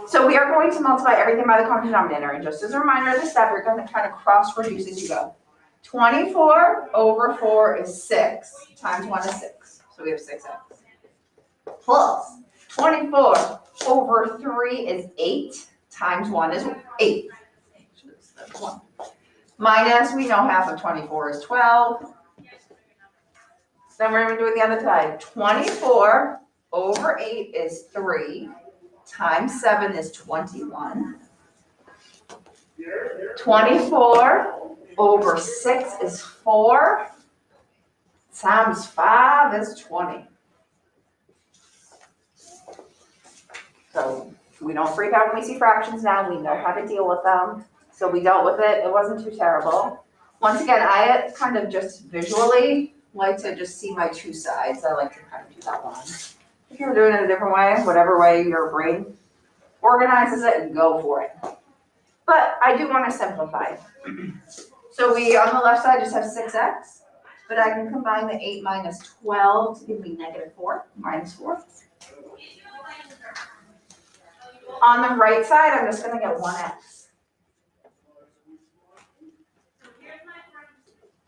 So we are going to multiply everything by the common denominator, and just as a reminder of the step, you're going to kind of cross reduce as you go. 24 over 4 is 6, times 1 is 6, so we have 6x. Plus 24 over 3 is 8, times 1 is 8. Minus, we know half of 24 is 12. Then we're going to do it the other side. 24 over 8 is 3, times 7 is 21. 24 over 6 is 4, times 5 is 20. So we don't freak out when we see fractions now. We know how to deal with them. So we dealt with it. It wasn't too terrible. Once again, I kind of just visually like to just see my two sides. I like to kind of do that one. If you're doing it a different way, whatever way your brain organizes it, go for it. But I do want to simplify. So we, on the left side, just have 6x. But I can combine the 8 minus 12 to give me negative 4, minus 4. On the right side, I'm just going to get 1x.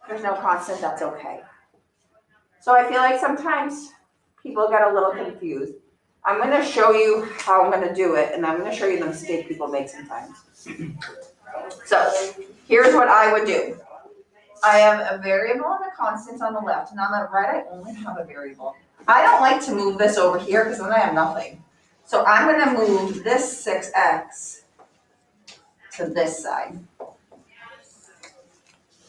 There's no constant, that's okay. So I feel like sometimes people get a little confused. I'm going to show you how I'm going to do it, and I'm going to show you the mistake people make sometimes. So here's what I would do. I have a variable and a constant on the left, and on the right I only have a variable. I don't like to move this over here because then I have nothing. So I'm going to move this 6x to this side.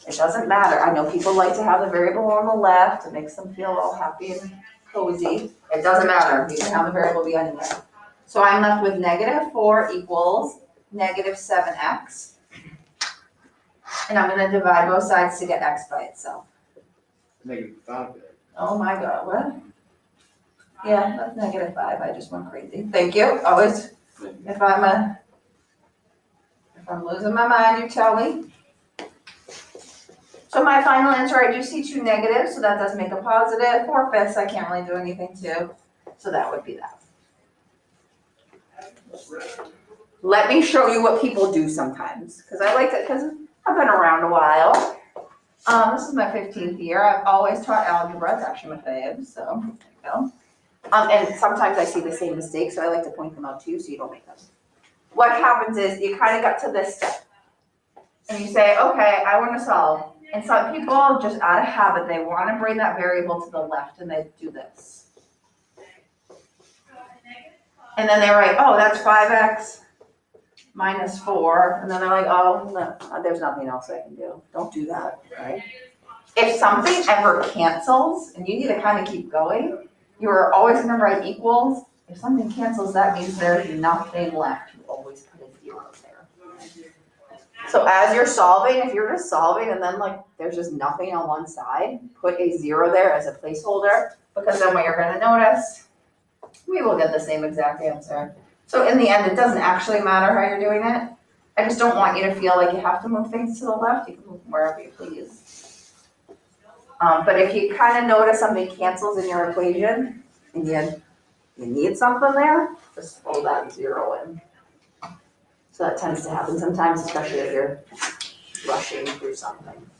It doesn't matter. I know people like to have the variable on the left. It makes them feel all happy and cozy. It doesn't matter. You can have the variable be anywhere. So I'm left with negative 4 equals negative 7x. And I'm going to divide both sides to get x by itself. Negative 5. Oh my God, what? Yeah, that's negative 5. I just went crazy. Thank you. Always, if I'm losing my mind, you tell me. So my final answer, I do see 2 negatives, so that does make a positive. 4/5, I can't really do anything to, so that would be that. Let me show you what people do sometimes, because I like to, because I've been around a while. This is my 15th year. I've always taught algebra. It's actually my fave, so there you go. And sometimes I see the same mistakes, so I like to point them out to you so you don't make them. What happens is you kind of got to this step, and you say, okay, I want to solve. And some people, just out of habit, they want to bring that variable to the left, and they do this. And then they write, oh, that's 5x minus 4. And then they're like, oh, no, there's nothing else I can do. Don't do that, right? If something ever cancels, and you need to kind of keep going, you're always going to write equals. If something cancels, that means there's nothing left. You always put a 0 there. So as you're solving, if you're just solving and then like there's just nothing on one side, put a 0 there as a placeholder, because then what you're going to notice, we will get the same exact answer. So in the end, it doesn't actually matter how you're doing it. I just don't want you to feel like you have to move things to the left. You can move wherever you please. But if you kind of notice something cancels in your equation and you need something there, just throw that 0 in. So that tends to happen sometimes, especially if you're rushing through something.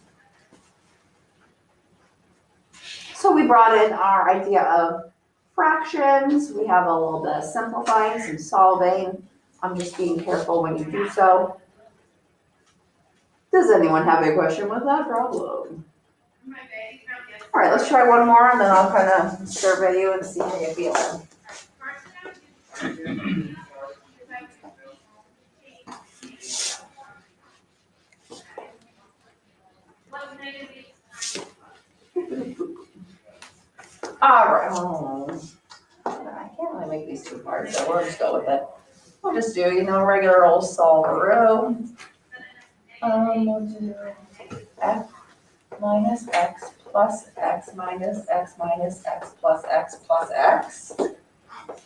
So we brought in our idea of fractions. We have a little bit of simplifying, some solving. I'm just being careful when you do so. Does anyone have a question with that problem? All right, let's try one more and then I'll kind of survey you and see how you feel. All right. Oh, I can't really make these too hard, so we'll just go with it. We'll just do, regular old solver. We'll do f minus x plus x minus x minus x plus x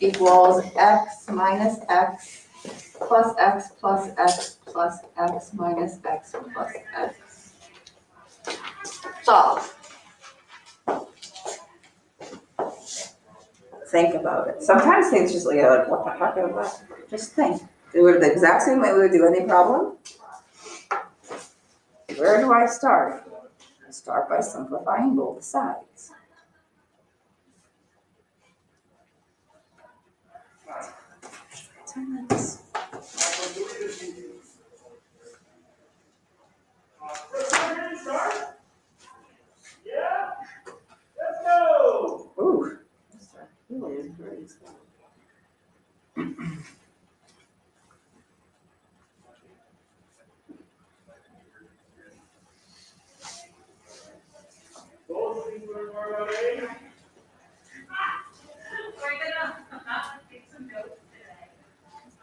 equals x minus x plus x plus x plus x minus x plus x. Solve. Think about it. Sometimes things just like, what the heck is that? Just think. Do it the exact same way we would do any problem. Where do I start? I start by simplifying both sides. Yeah, let's go. Ooh. Really is great. Those things are already. We're gonna take some notes today.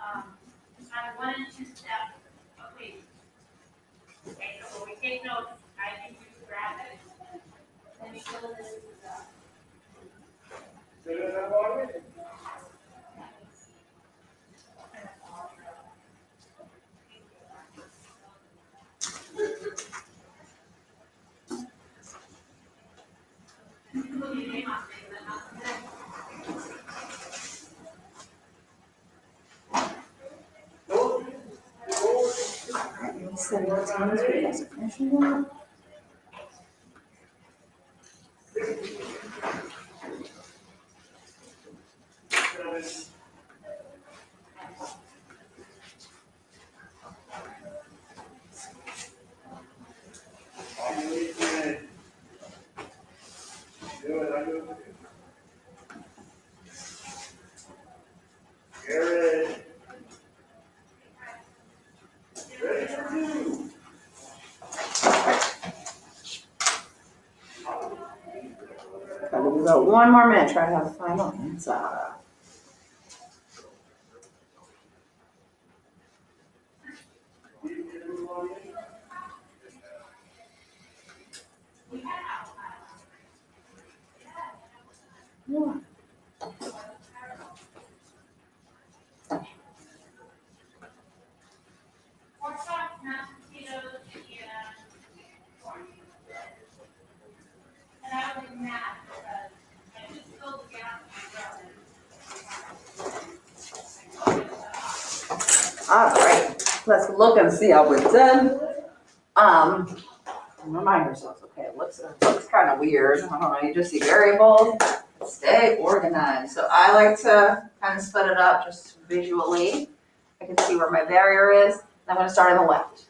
On 1 and 2 steps, okay. Okay, so when we take notes, I think we should grab it. And we fill this up. Say that about it. Send it to me, so you guys are finishing that. Garrett. Ready for 2. We've got 1 more minute, try to have a final answer. Yeah. Pork chops, mashed potatoes, and corn. And I was mad because I just filled the gas in my grill. All right, let's look and see how we're done. Remind yourselves, okay, it looks kind of weird. I don't know, you just see variables, stay organized. So I like to kind of split it up just visually. I can see where my barrier is. I'm gonna start on the left.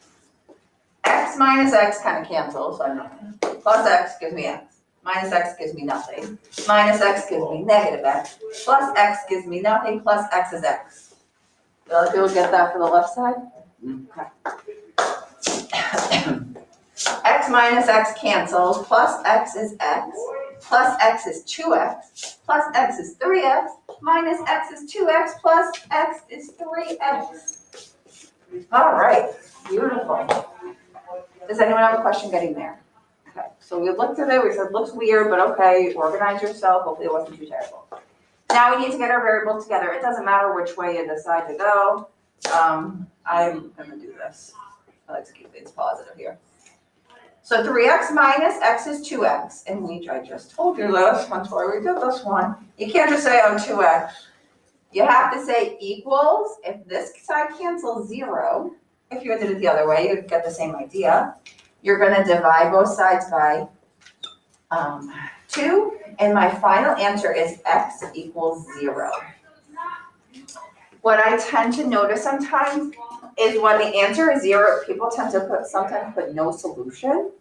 X minus X kind of cancels, so I'm not. Plus X gives me X. Minus X gives me nothing. Minus X gives me negative X. Plus X gives me nothing. Plus X is X. Do other people get that for the left side? Okay. X minus X cancels. Plus X is X. Plus X is 2X. Plus X is 3X. Minus X is 2X. Plus X is 3X. All right, beautiful. Does anyone have a question getting there? Okay, so we looked at it, we said, looks weird, but okay, organize yourself, hopefully it wasn't too terrible. Now we need to get our variables together. It doesn't matter which way you decide to go. I'm gonna do this. I like to keep things positive here. So 3X minus X is 2X, and I just told you this, that's why we did this one. You can't just say, oh, 2X. You have to say equals, if this side cancels 0, if you did it the other way, you'd get the same idea. You're gonna divide both sides by 2, and my final answer is X equals 0. What I tend to notice sometimes is when the answer is 0, people tend to sometimes put no solution.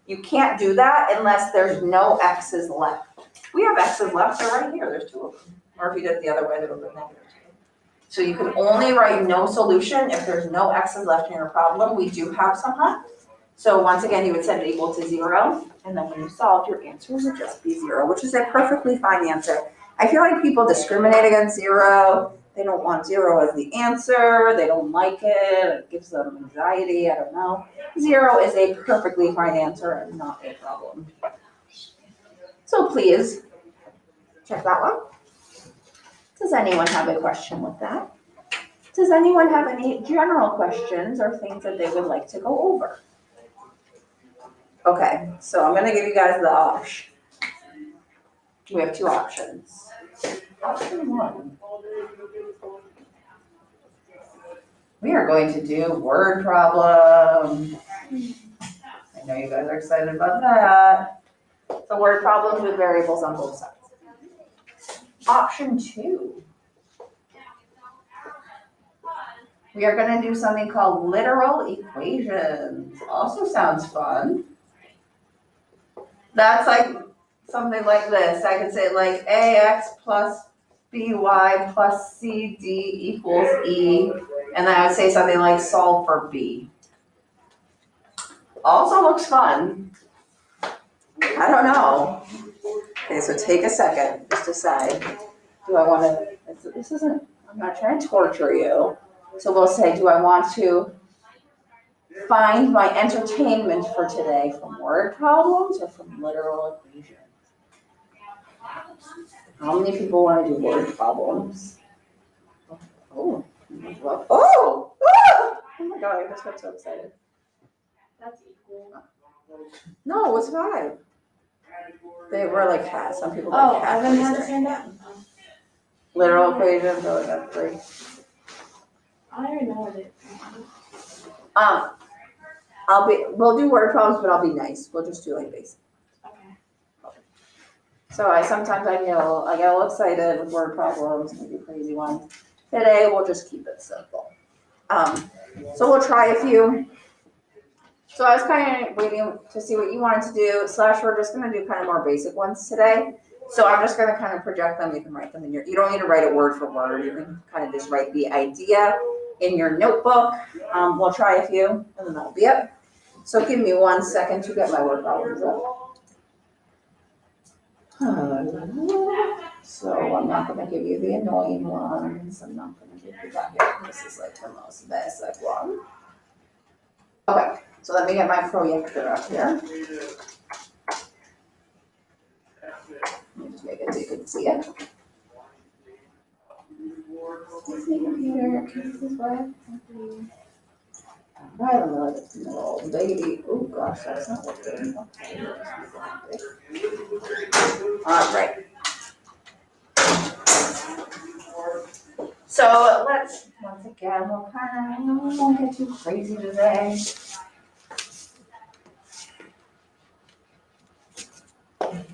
You can't do that unless there's no X's left. We have X's left, they're right here, there's 2 of them. Or if you did it the other way, there would be negative 2. So you can only write no solution if there's no X's left in your problem. We do have some left. So once again, you would set it equal to 0, and then when you solve, your answer would just be 0, which is a perfectly fine answer. I feel like people discriminate against 0. They don't want 0 as the answer. They don't like it. It gives them anxiety. I don't know. 0 is a perfectly fine answer and not a problem. So please check that one. Does anyone have a question with that? Does anyone have any general questions or things that they would like to go over? Okay, so I'm gonna give you guys the option. We have 2 options. Option 1. We are going to do word problem. I know you guys are excited about that. So word problems with variables on both sides. Option 2. We are gonna do something called literal equations. Also sounds fun. That's like something like this. I could say like ax plus by plus cd equals e. And then I would say something like solve for b. Also looks fun. I don't know. Okay, so take a second, just decide. Do I wanna, this isn't, I'm not trying to torture you. So we'll say, do I want to find my entertainment for today from word problems or from literal equations? How many people want to do word problems? Oh, oh, oh my God, I just got so excited. That's equal. No, it was 5. They were like half, some people Oh, like half. Evan had his hand up. Literal equations, I only got 3. I don't even know what it. We'll do word problems, but I'll be nice. We'll just do like basic. Okay. So I get a little excited with word problems, maybe crazy ones. Today, we'll just keep it simple. So we'll try a few. So I was kind of waiting to see what you wanted to do, / we're just gonna do kind of more basic ones today. So I'm just gonna kind of project them, you can write them in you don't need to write it word for word, you can kind of just write the idea in your notebook. We'll try a few, and then that'll be it. So give me 1 second to get my word problems up. So I'm not gonna give you the annoying ones, I'm not gonna give you that here, this is like the most basic one. Okay, so let me get my projector up here. Let me just make it so you can see it. Excuse me, computer, can you please work? I don't know, it's an old baby, oh gosh, that's not working. Alright. So let's, once again, we won't get too crazy today.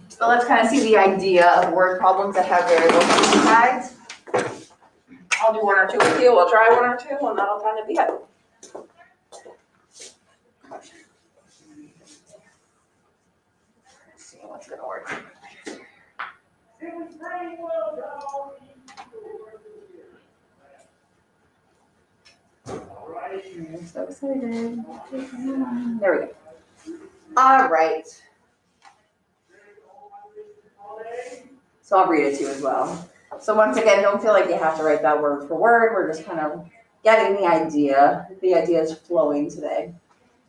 So let's kind of see the idea of word problems that have variables on both sides. I'll do 1 or 2 with you, we'll try 1 or 2, and that'll kind of be it. Let's see what's gonna work. I'm so excited. There we go. All right. So I'll read it to you as well. So once again, don't feel like you have to write that word for word. We're just kind of getting the idea. The idea is flowing today.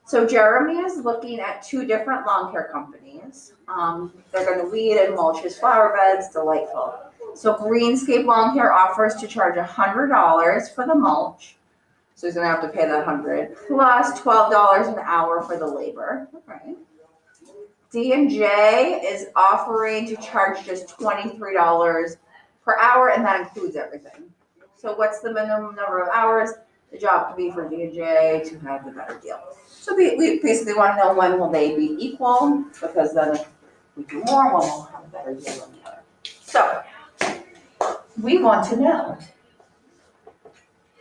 So Jeremy is looking at 2 different lawn care companies. They're going to weed and mulch his flower beds. Delightful. So Greenscape Lawn Care offers to charge $100 for the mulch. So he's going to have to pay that $100 plus $12 an hour for the labor. Okay. D&J is offering to charge just $23 per hour, and that includes everything. So what's the minimum number of hours the job could be for D&J to have the better deal? So we basically want to know when will they be equal, because then if we do more, one will have a better deal than the other. So we want to know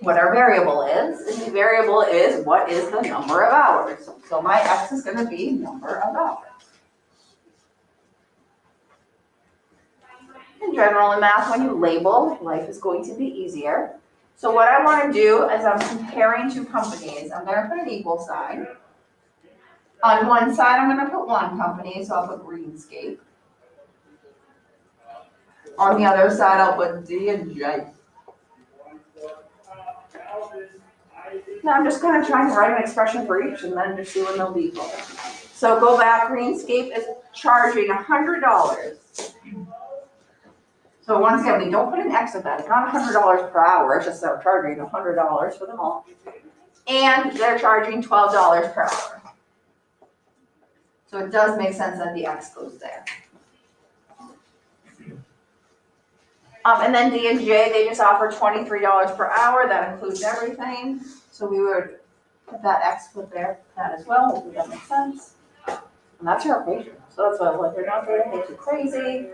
what our variable is, and the variable is what is the number of hours. So my x is going to be number of hours. In general in math, when you label, life is going to be easier. So what I want to do is I'm comparing 2 companies. I'm going to put an equal sign. On one side, I'm going to put one company, so I'll put Greenscape. On the other side, I'll put D&J. Now I'm just kind of trying to write an expression for each and then just see when they'll be equal. So go back, Greenscape is charging $100. So once again, we don't put an X with that. It's not $100 per hour, it's just they're charging $100 for them all. And they're charging $12 per hour. So it does make sense that the X goes there. And then D&J, they just offer $23 per hour, that includes everything. So we would put that X with there, that as well, hopefully that makes sense. And that's your equation, so that's why I'm like, they're not doing anything too crazy.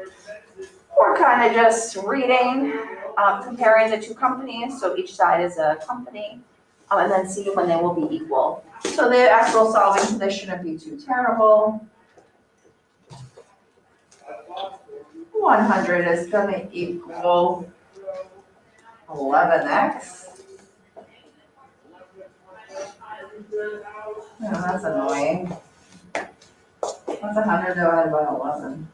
We're kind of just reading, comparing the two companies, so each side is a company, and then see when they will be equal. So the actual solving for this shouldn't be too terrible. 100 is gonna equal 11x. Oh, that's annoying. What's 100 divided by 11?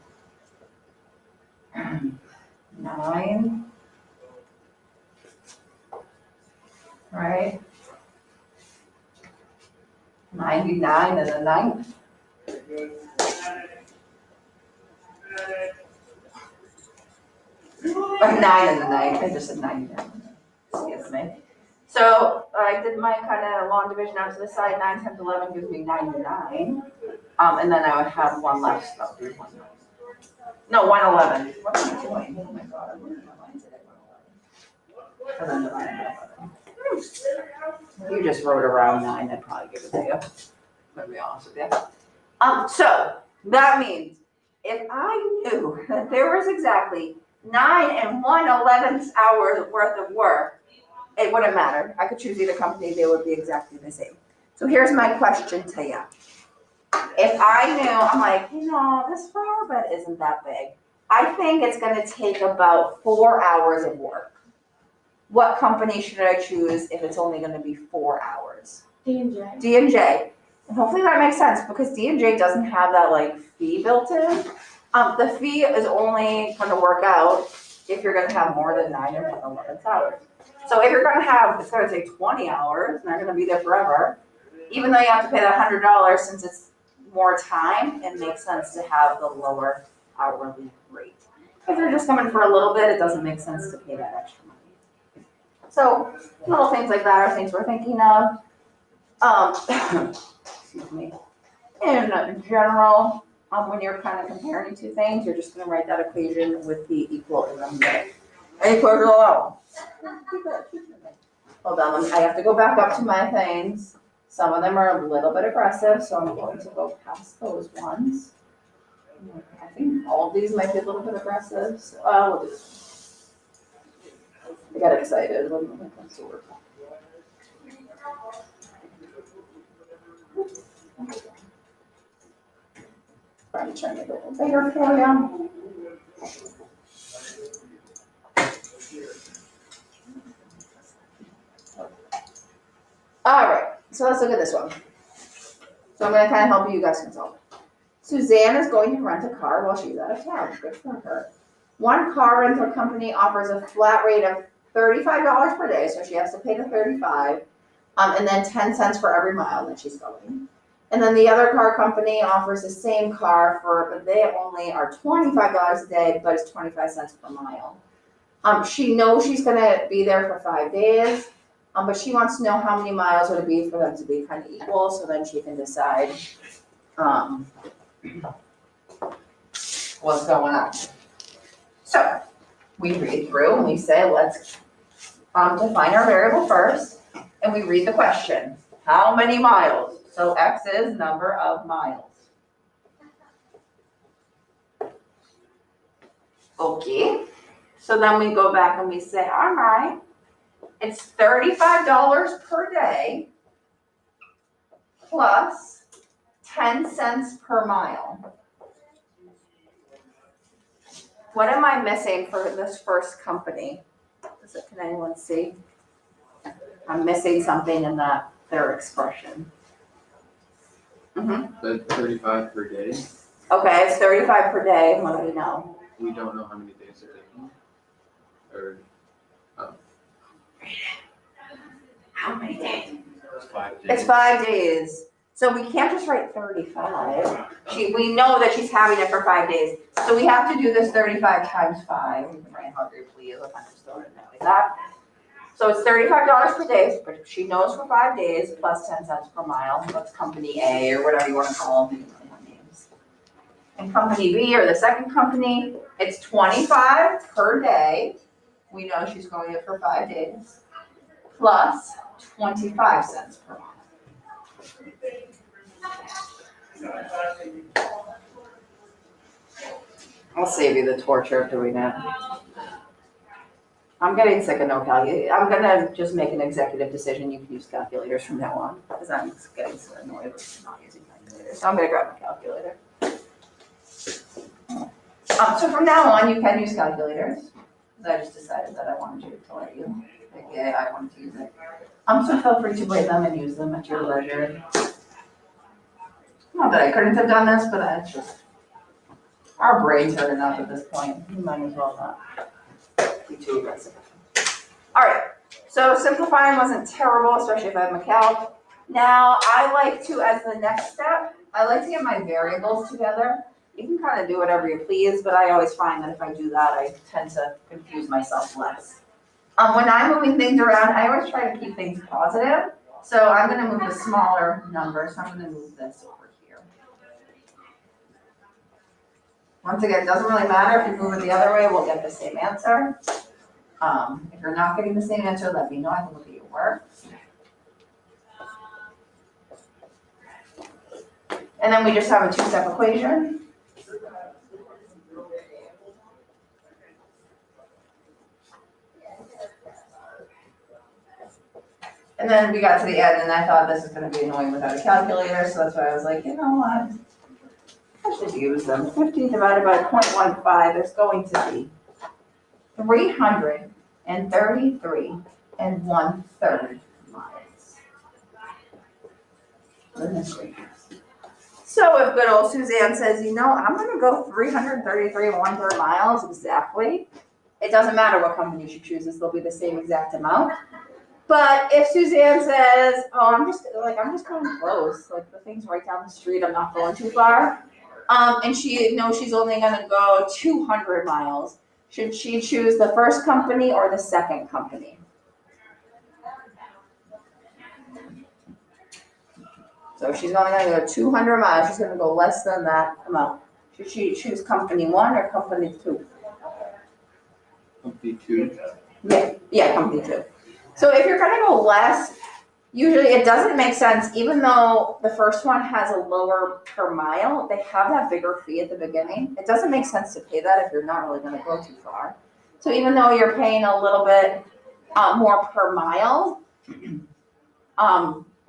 9. Right? 99 and a 9. Or 9 and a 9. I just said 99. Excuse me. So I did my kind of long division out to the side. 9 times 11 gives me 99. And then I would have one left. So I'll do 1. No, 111. What am I doing? Oh my god, what am I doing today? 111. And then divided by 11. You just wrote around 9, I'd probably give it to you. To be honest with you. So that means if I knew that there was exactly 9 and 1/11 hours worth of work, it wouldn't matter. I could choose either company, they would be exactly the same. So here's my question to you. If I knew, I'm like, this flower bed isn't that big. I think it's gonna take about 4 hours of work. What company should I choose if it's only gonna be 4 hours? D&J. D&J. And hopefully that makes sense because D&J doesn't have that like fee built in. The fee is only gonna work out if you're gonna have more than 9 or 11 hours. So if you're gonna have, it's gonna take 20 hours and they're gonna be there forever, even though you have to pay that $100 since it's more time, it makes sense to have the lower hourly rate. If you're just coming for a little bit, it doesn't make sense to pay that extra money. So little things like that are things we're thinking of. Excuse me. In general, when you're kind of comparing two things, you're just gonna write that equation with the equal in them there. And equal to all. Hold on, I have to go back up to my things. Some of them are a little bit aggressive, so I'm going to go past those ones. I think all of these might be a little bit aggressive, so we'll do this one. I got excited when it comes to work. I'm trying to make it a little bigger for you. All right, so let's look at this one. So I'm gonna kind of help you guys consult. Suzanne is going to rent a car while she's out of town. Good for her. One car rental company offers a flat rate of $35 per day, so she has to pay the $35, and then 10 cents for every mile that she's going. And then the other car company offers the same car but they only are $25 a day, but it's 25 cents per mile. She knows she's gonna be there for 5 days, but she wants to know how many miles would it be for them to be kind of equal, so then she can decide what's going on. So we read through and we say, let's define our variable first, and we read the question. How many miles? So X is number of miles. Okay, so then we go back and we say, all right, it's $35 per day plus 10 cents per mile. What am I missing for this first company? Can anyone see? I'm missing something in their expression. The 35 per day, Okay, it's 35 per day. What do we know? we don't know how many days they're taking. Or, How many days? it's 5 days. It's 5 days. So we can't just write 35. We know that she's having it for 5 days. So we have to do this 35 times 5. We can write 100, please. If I'm just throwing it like that. So it's $35 per day, but she knows for 5 days plus 10 cents per mile. That's company A or whatever you want to call them. Names. And company B or the second company, it's 25 per day we know she's going it for 5 days, plus 25 cents per mile. I'll save you the torture of doing it. I'm getting sick of no calculator. I'm gonna just make an executive decision. You can use calculators from now on, because I'm getting so annoyed with not using calculators. So I'm gonna grab my calculator. So from now on, you can use calculators. I just decided that I wanted you to let you. Like, yeah, I wanted to use it. So feel free to play them and use them at your leisure. Not that I couldn't have done this, but it's just, our brains hurt enough at this point. We might as well not be too aggressive. All right, so simplifying wasn't terrible, especially if I have my calc. Now, I like to, as the next step, I like to get my variables together. You can kind of do whatever you please, but I always find that if I do that, I tend to confuse myself less. When I'm moving things around, I always try to keep things positive. So I'm gonna move the smaller number, so I'm gonna move this over here. Once again, it doesn't really matter if you move it the other way, we'll get the same answer. If you're not getting the same answer, let me know, I can look at your work. And then we just have a two-step equation. And then we got to the end and I thought this is gonna be annoying without a calculator, so that's why I was like, you know what? I should use them. 50 divided by 0.15 is going to be 333 1/3 miles. Goodness gracious. So if good old Suzanne says, you know, I'm gonna go 333 1/3 miles exactly, it doesn't matter what company she chooses, they'll be the same exact amount. But if Suzanne says, oh, I'm just going close, like the thing's right down the street, I'm not going too far. And she knows she's only gonna go 200 miles. Should she choose the first company or the second company? So if she's only gonna go 200 miles, she's gonna go less than that amount. Should she choose company 1 or company 2? Company 2. Yeah, company 2. So if you're gonna go less, usually it doesn't make sense, even though the first one has a lower per mile, they have that bigger fee at the beginning. It doesn't make sense to pay that if you're not really gonna go too far. So even though you're paying a little bit more per mile, it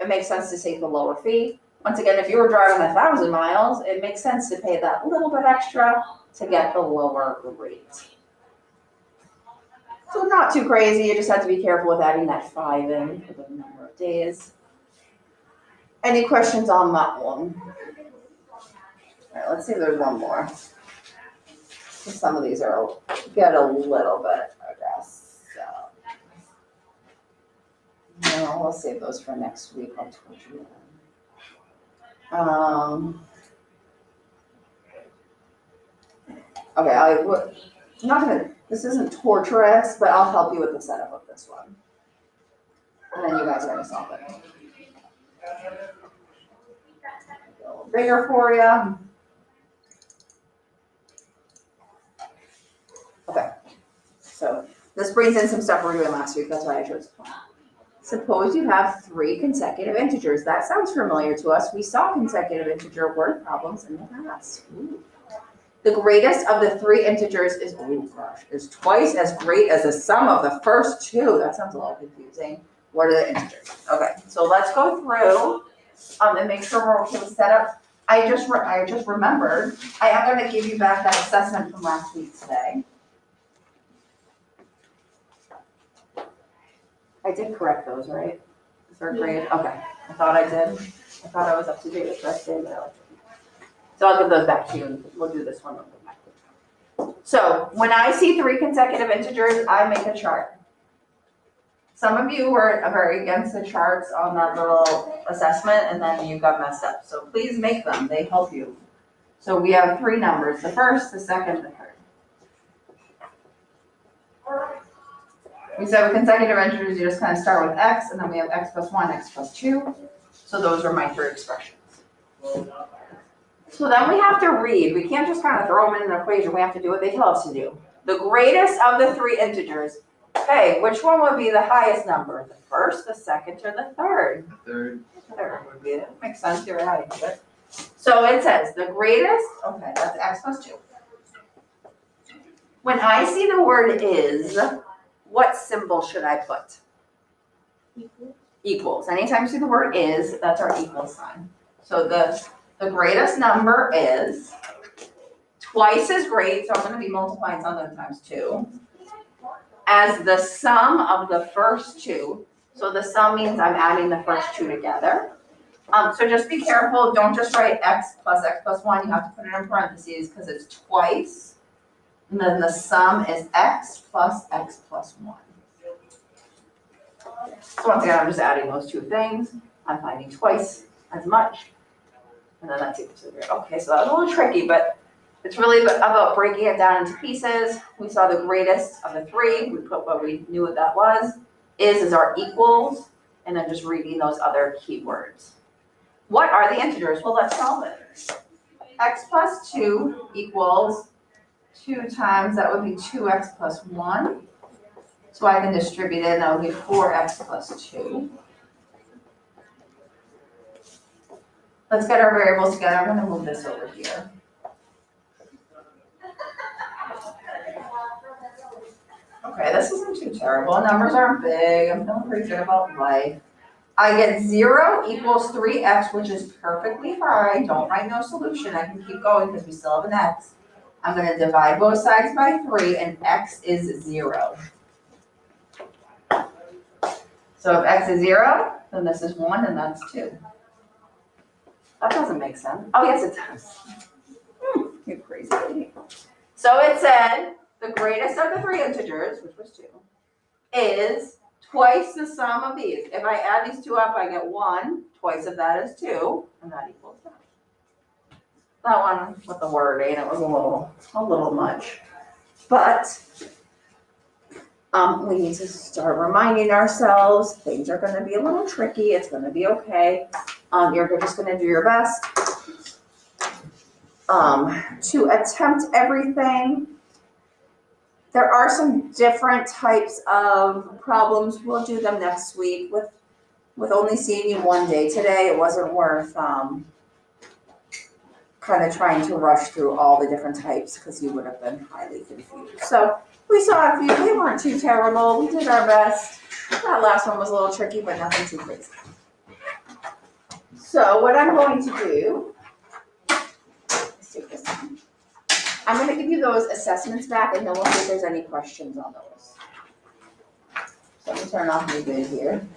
makes sense to take the lower fee. Once again, if you were driving 1,000 miles, it makes sense to pay that little bit extra to get the lower rate. So not too crazy, you just have to be careful with adding that 5 in for the number of days. Any questions on that one? All right, let's see if there's one more. Some of these get a little bit, I guess, so. No, we'll save those for next week, I'll torture them. Okay, I'm not gonna, this isn't torturous, but I'll help you with the setup of this one. And then you guys are gonna solve it. A little bigger for you. Okay, so this brings in some stuff we were doing last week, that's why I chose it. Suppose you have 3 consecutive integers. That sounds familiar to us. We saw consecutive integer word problems in the past. Ooh. The greatest of the 3 integers is twice as great as the sum of the first 2. That sounds a little confusing. What are the integers? Okay, so let's go through and make sure we're okay with setup. I just remembered, I am going to give you back that assessment from last week today. I did correct those, right? 3rd grade? Okay, I thought I did. I thought I was up to date with first grade, but I didn't. So I'll give those back to you and we'll do this one. So when I see 3 consecutive integers, I make a chart. Some of you were very against the charts on that little assessment and then you got messed up. So please make them, they help you. So we have 3 numbers, the first, the second, the third. We said with consecutive integers, you just kind of start with x, and then we have x plus 1, x plus 2. So those are my 3 expressions. So then we have to read. We can't just kind of throw them in an equation. We have to do what they tell us to do. The greatest of the 3 integers Okay, which one would be the highest number? The first, the second, or the third? Third, Third would be it. Makes sense, you're right. So it says the greatest, okay, that's x plus 2. When I see the word is, what symbol should I put? Equal. Equals. Anytime you see the word is, that's our equal sign. So the greatest number is twice as great, so I'm gonna be multiplying something times 2, as the sum of the first two. So the sum means I'm adding the first two together. So just be careful, don't just write x plus 1, you have to put it in parentheses because it's twice. And then the sum is x plus 1. So once again, I'm just adding those two things, I'm finding twice as much. And then that's equal to 3. Okay, so that was a little tricky, but it's really about breaking it down into pieces. We saw the greatest of the 3, we put what we knew what that was. Is our equals, and then just reading those other keywords. What are the integers? Well, let's solve it. X plus 2 equals 2 times, that would be 2x plus 1. So I can distribute it, and that would be 4x plus 2. Let's get our variables together. I'm gonna move this over here. Okay, this isn't too terrible. Numbers aren't big. I'm feeling pretty good about life. I get 0 equals 3x, which is perfectly fine. Don't write no solution. I can keep going because we still have an x. I'm gonna divide both sides by 3, and x is 0. So if x is 0, then this is 1, and that's 2. That doesn't make sense. Oh, yes, it does. You crazy lady. So it said the greatest of the 3 integers, which was 2, is twice the sum of these. If I add these 2 up, I get 1. Twice of that is 2, and that equals that. That one with the wording, it was a little much. But we need to start reminding ourselves things are going to be a little tricky. It's going to be okay. You're just going to do your best to attempt everything. There are some different types of problems. We'll do them next week. With only seeing you one day today, it wasn't worth kind of trying to rush through all the different types because you would have been highly confused. So we saw a few, they weren't too terrible. We did our best. That last one was a little tricky, but nothing too crazy. So what I'm going to do, let's take this one. I'm going to give you those assessments back, and then we'll see if there's any questions on those. So let me turn off my vid here.